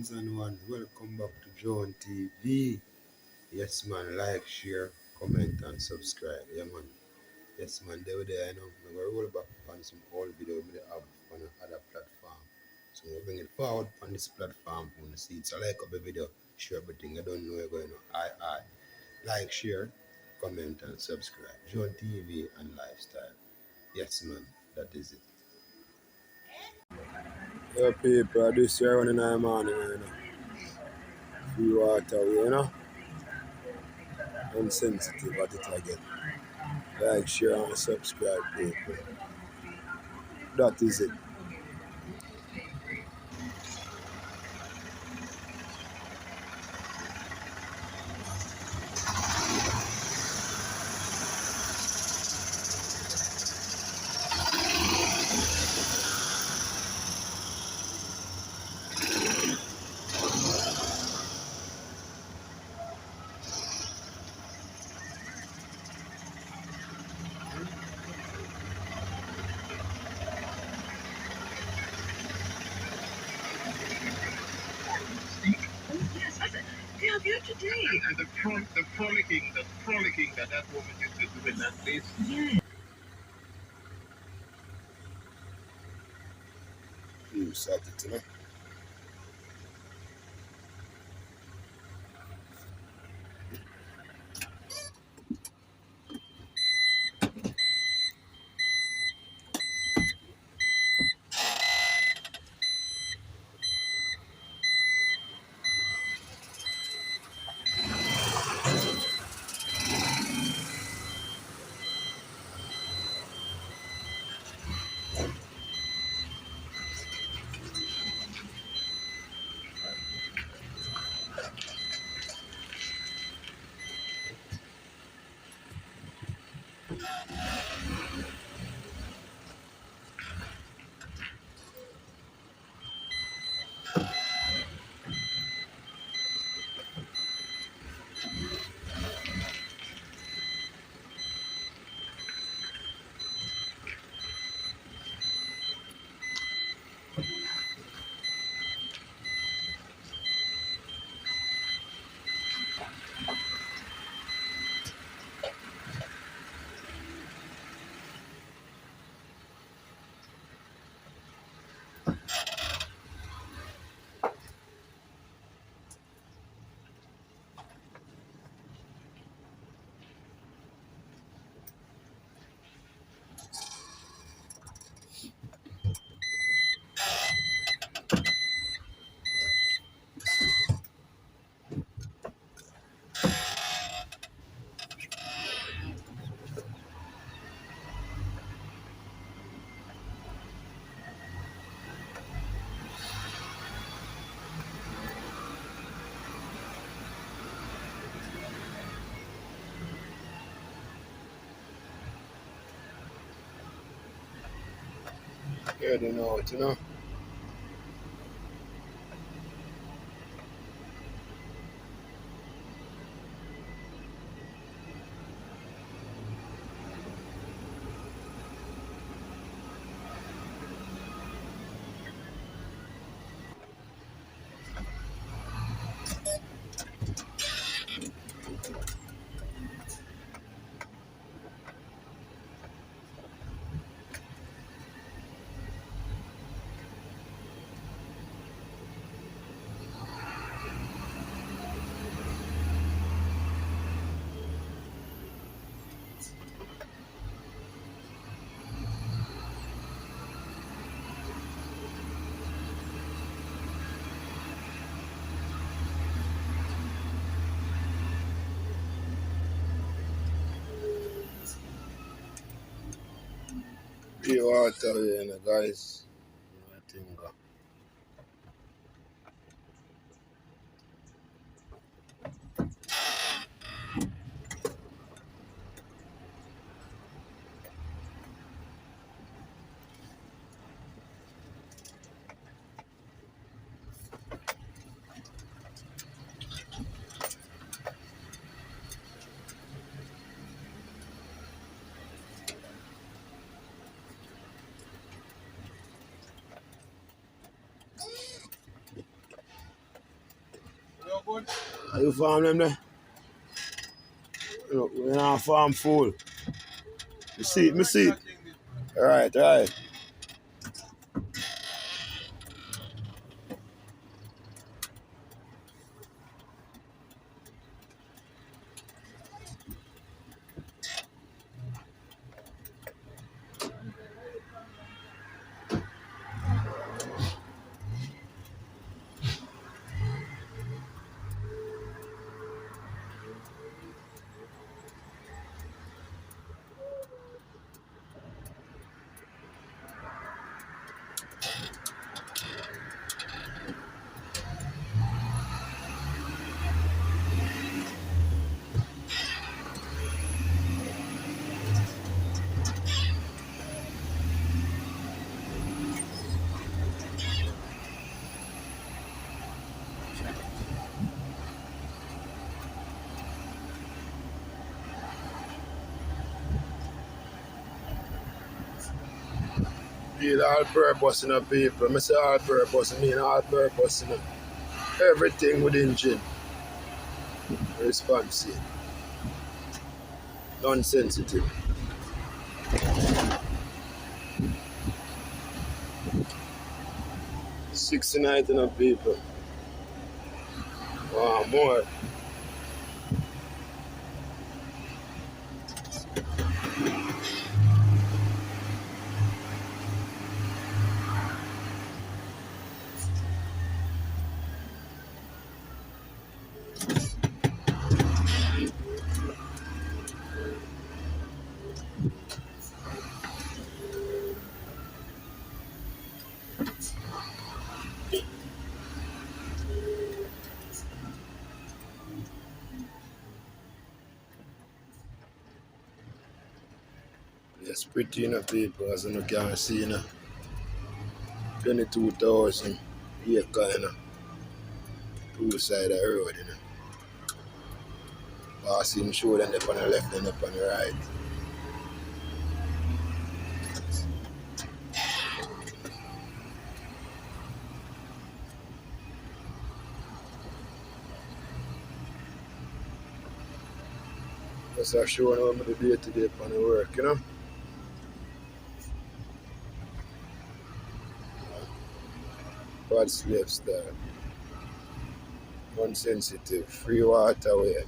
ones and ones, welcome back to John TV. Yes, man, like, share, comment, and subscribe. Yeah, man. Yes, man, they were there, you know. I'm going to roll back on some old video we have on another platform. So we're bringing it forward on this platform. Want to see it. So like up the video, share everything. I don't know you're going to. Like, share, comment, and subscribe. John TV and lifestyle. Yes, man, that is it. Yeah, people, this year when in the morning, you know. Free water, you know. Insensitive at it again. Like, share, and subscribe, people. That is it. Today. And the frolicking that woman used to do in that place. Yeah. You said it, you know. Yeah, they know it, you know. Free water, you know, guys. I think, You farm them there? Look, we're not farm full. You see it, me see it. Right, right. Feel all purpose in the people. I say all purpose, I mean all purpose in everything with engine. Responsive. Non-sensitive. 69 in the people. Wow, more. Yes, pretty enough people, as you can see, 22,000 acre, two side of the road, Passing show them up on the left and up on the right. Just a showing how I'm day to day on the work, Bad slave style. Unsensitive. Free water way.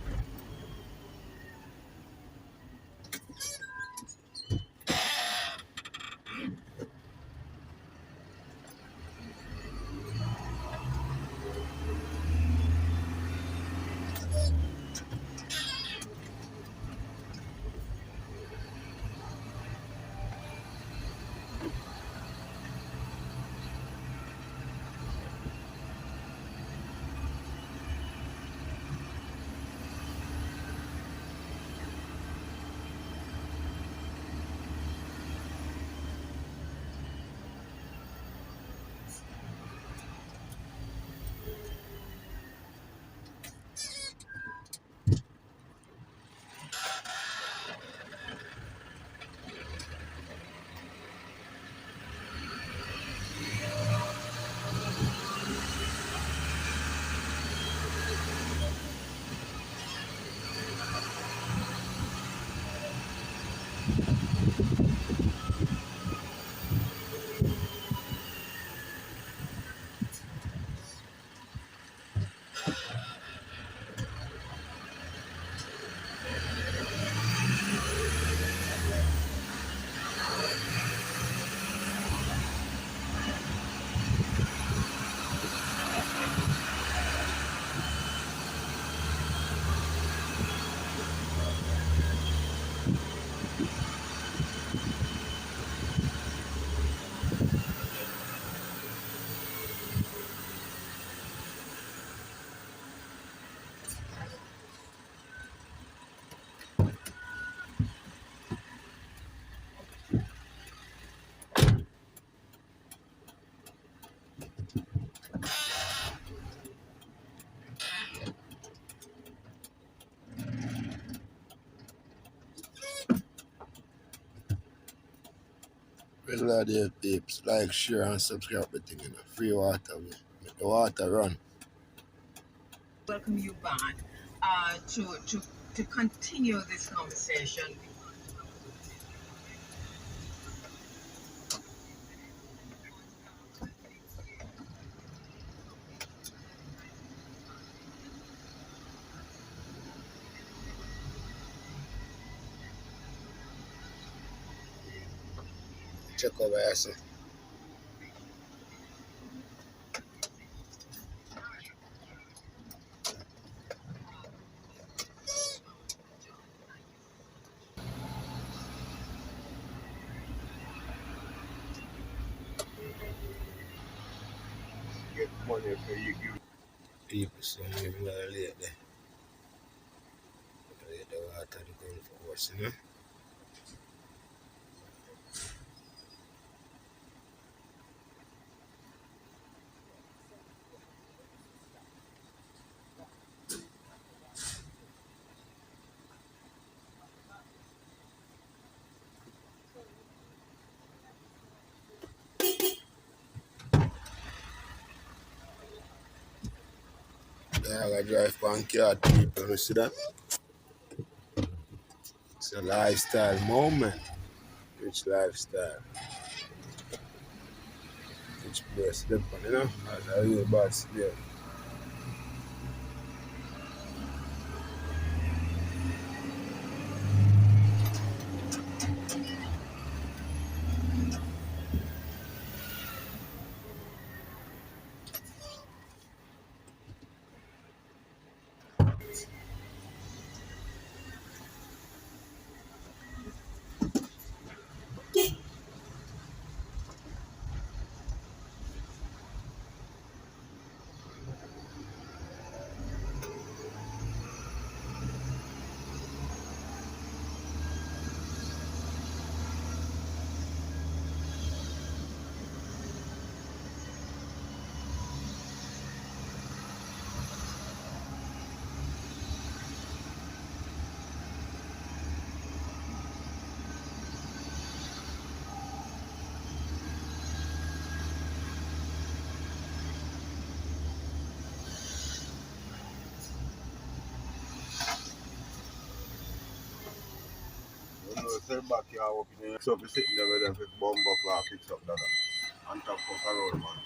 Regular day peeps, like, share and subscribe the thing, Free water way. Make the water run. welcome you back to continue this conversation. Check over here, sir. Get money for you. People say you violate the water, the golf course, you know. Yeah, I gotta drive past car, people, you see that? It's a lifestyle moment. Rich lifestyle. Rich place, slip on, you know? That's a real bad slip. You know, say back here up in there. So if you sitting there with them, if bomb buckler picks up that on top of the road, man.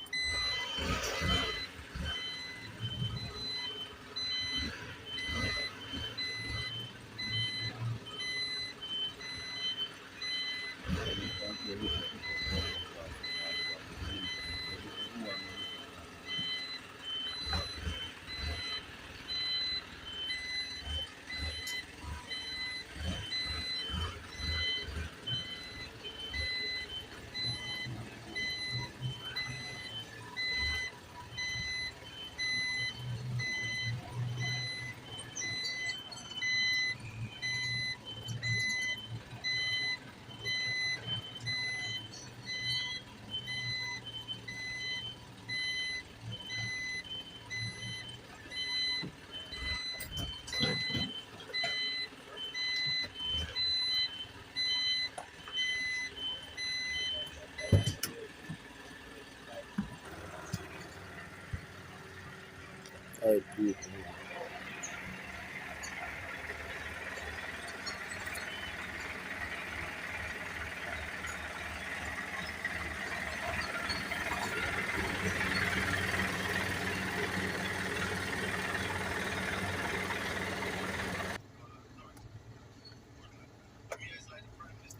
Alright, people.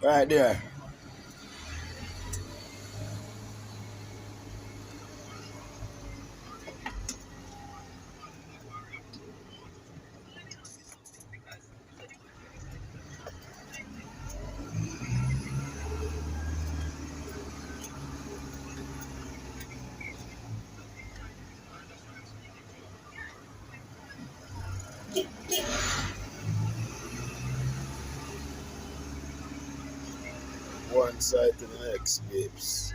Right there. One side to the next, babes.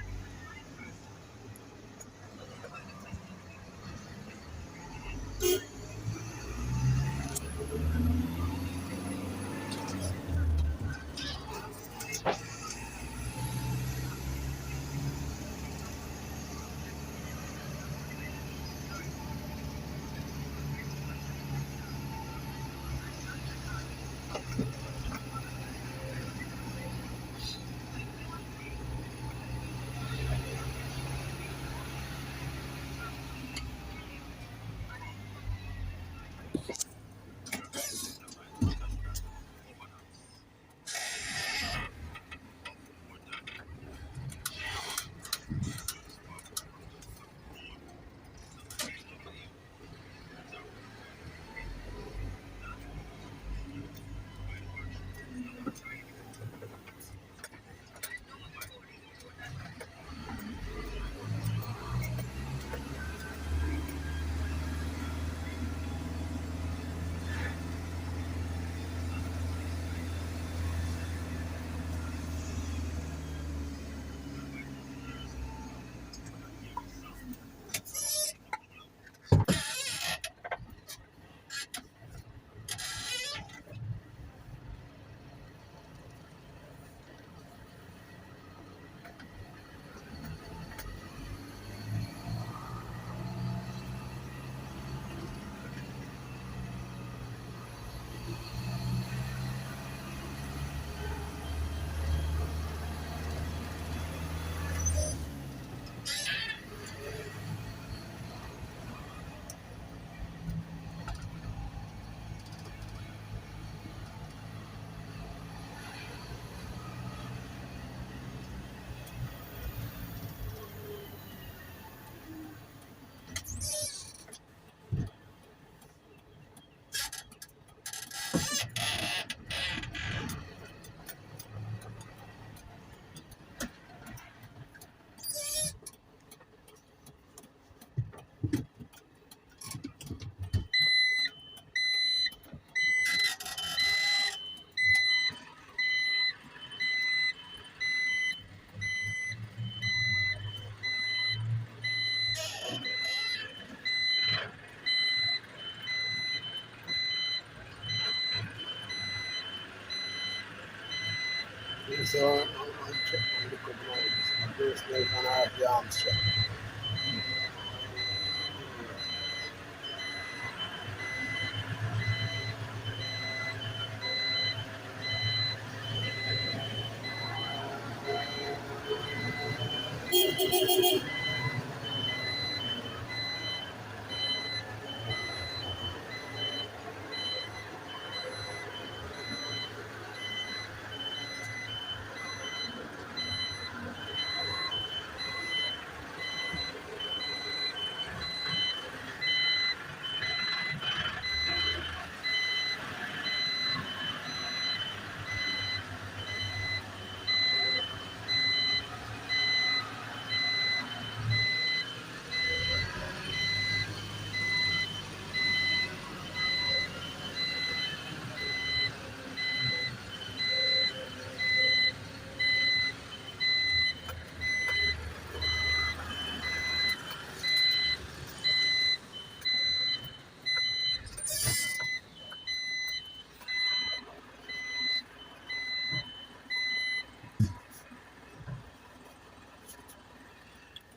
So I'm checking the couple of personal and half the arm strap.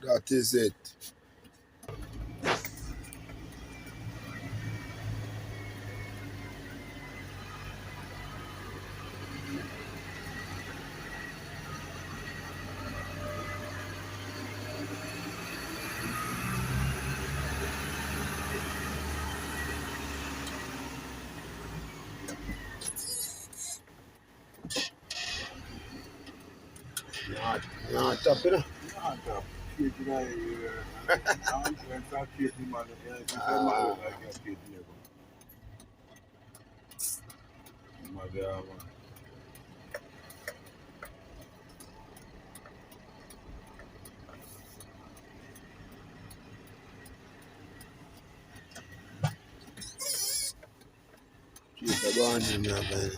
That is it. Not top it. Nah, the kid, you know, I'm that kid, man. It's a man like a kid, man. Keep the bond in there, man.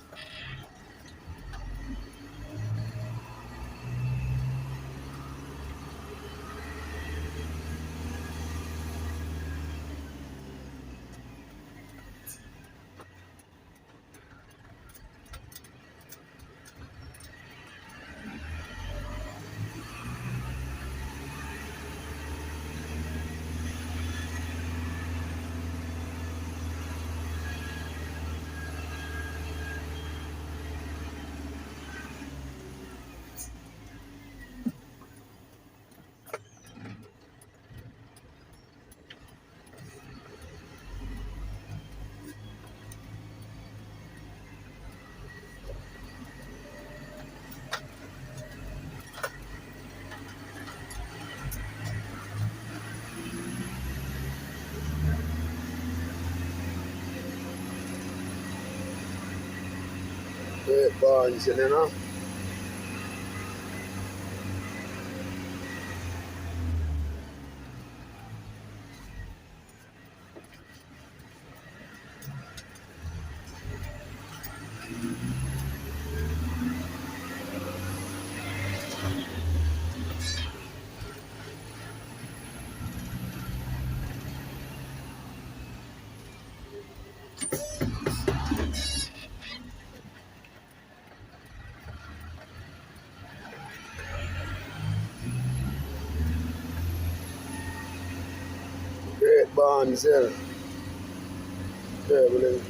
Great bonds, you know. Great bonds, yeah. Traveling.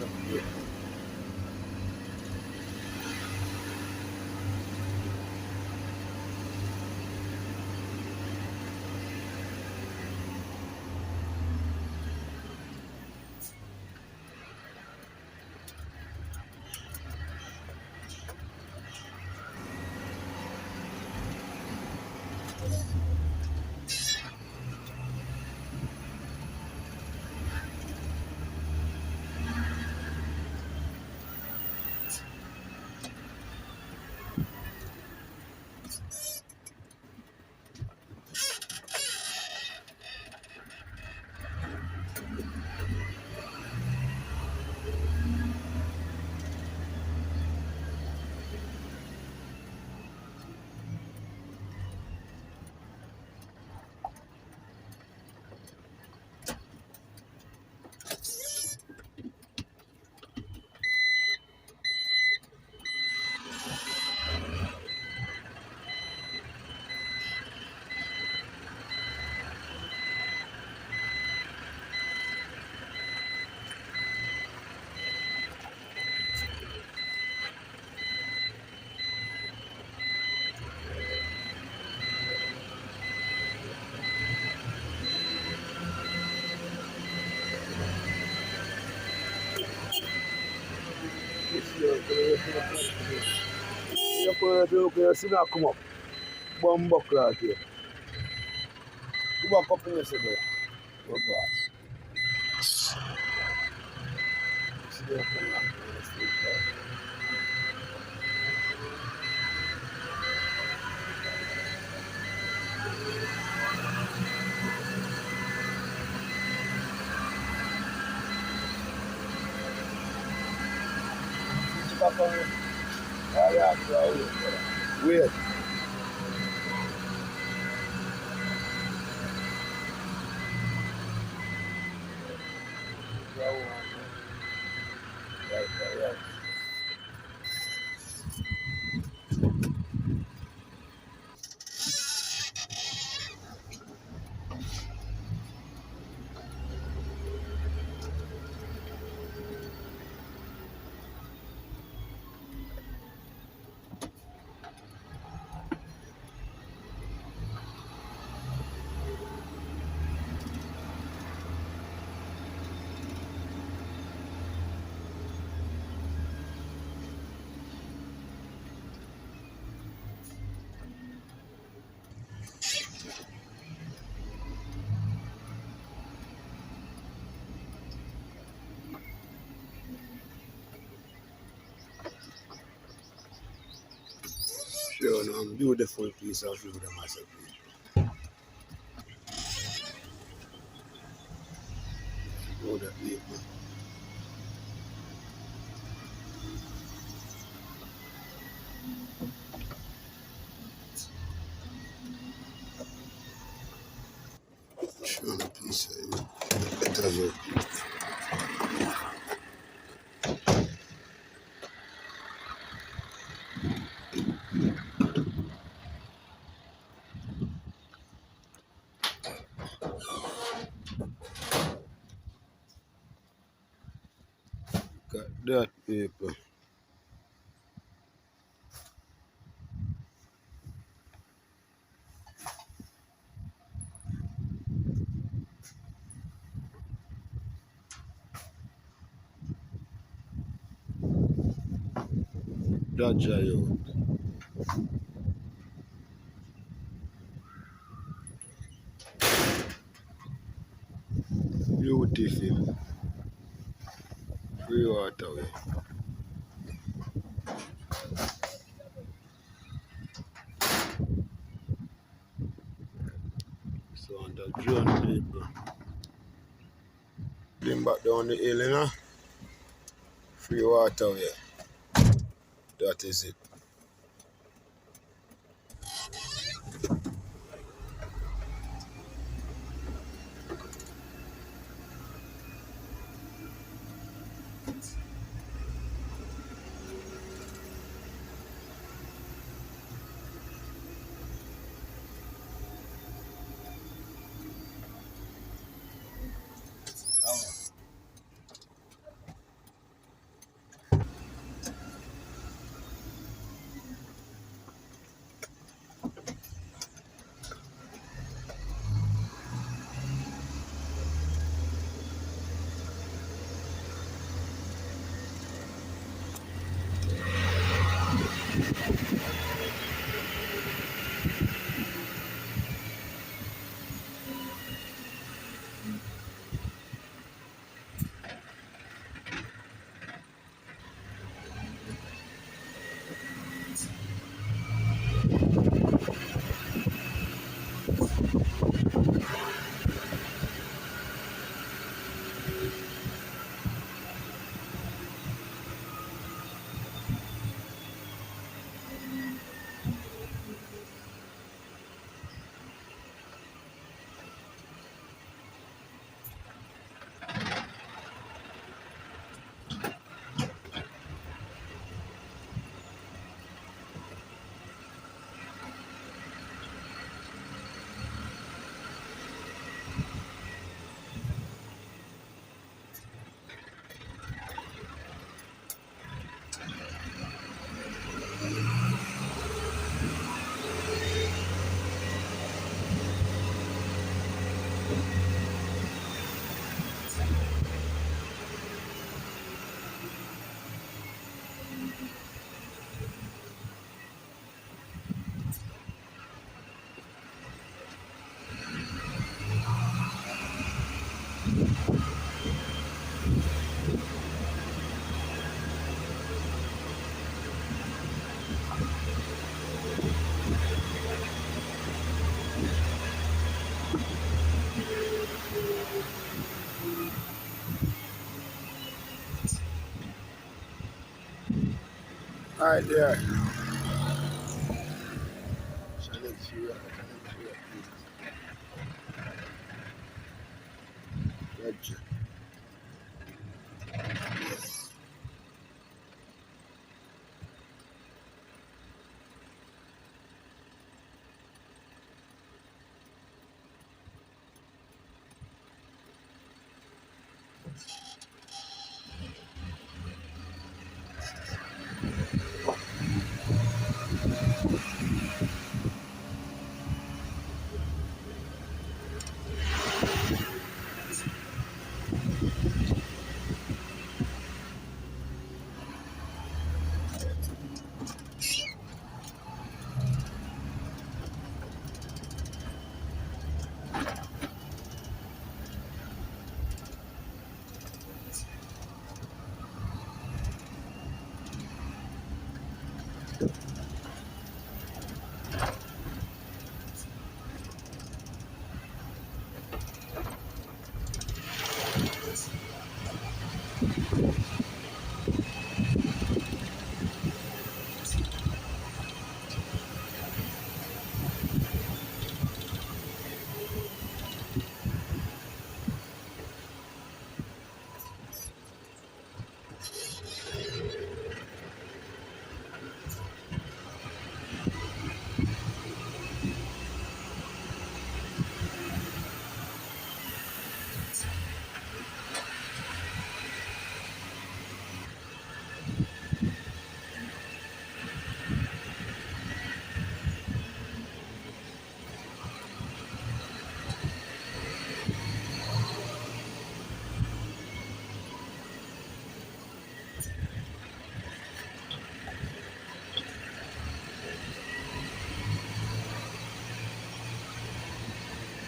You can see that come up. Bomb buckler here. You walk up in the city. Go pass. See the come up. Wait. Right. Sure, no, I'm beautiful piece of food, myself. Know that people. Sure, no piece of you. Better you. Got that people. That Tryall. Beautiful. Free water way. So on the drone people. Bring back down the hill, you know? Free water way. That is it. Alright there. Gotcha.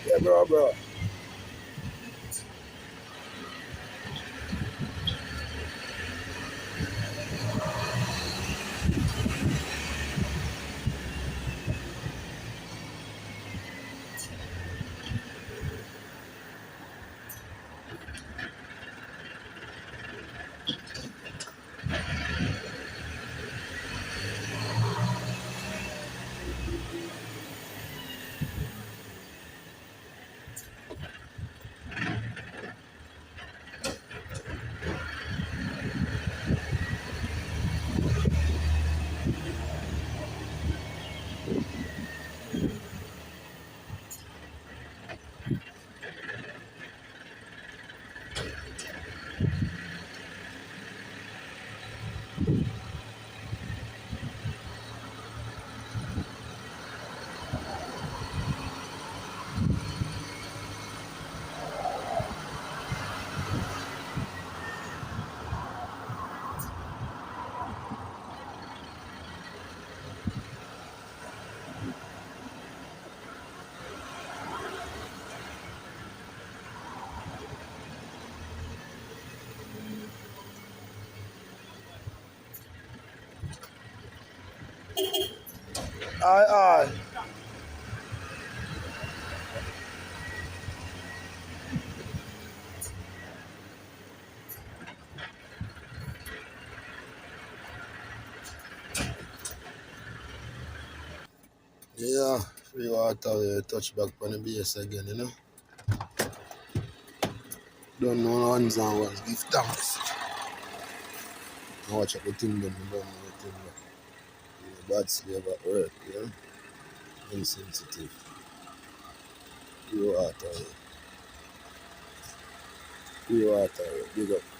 Yeah, bro. Aye. Yeah, free water, touch back on the base again, you know. Don't know ones and ones, give thanks. I watch out the thing them, don't know the thing them. Bad slave at work, yeah. Insensitive. Free water, big up.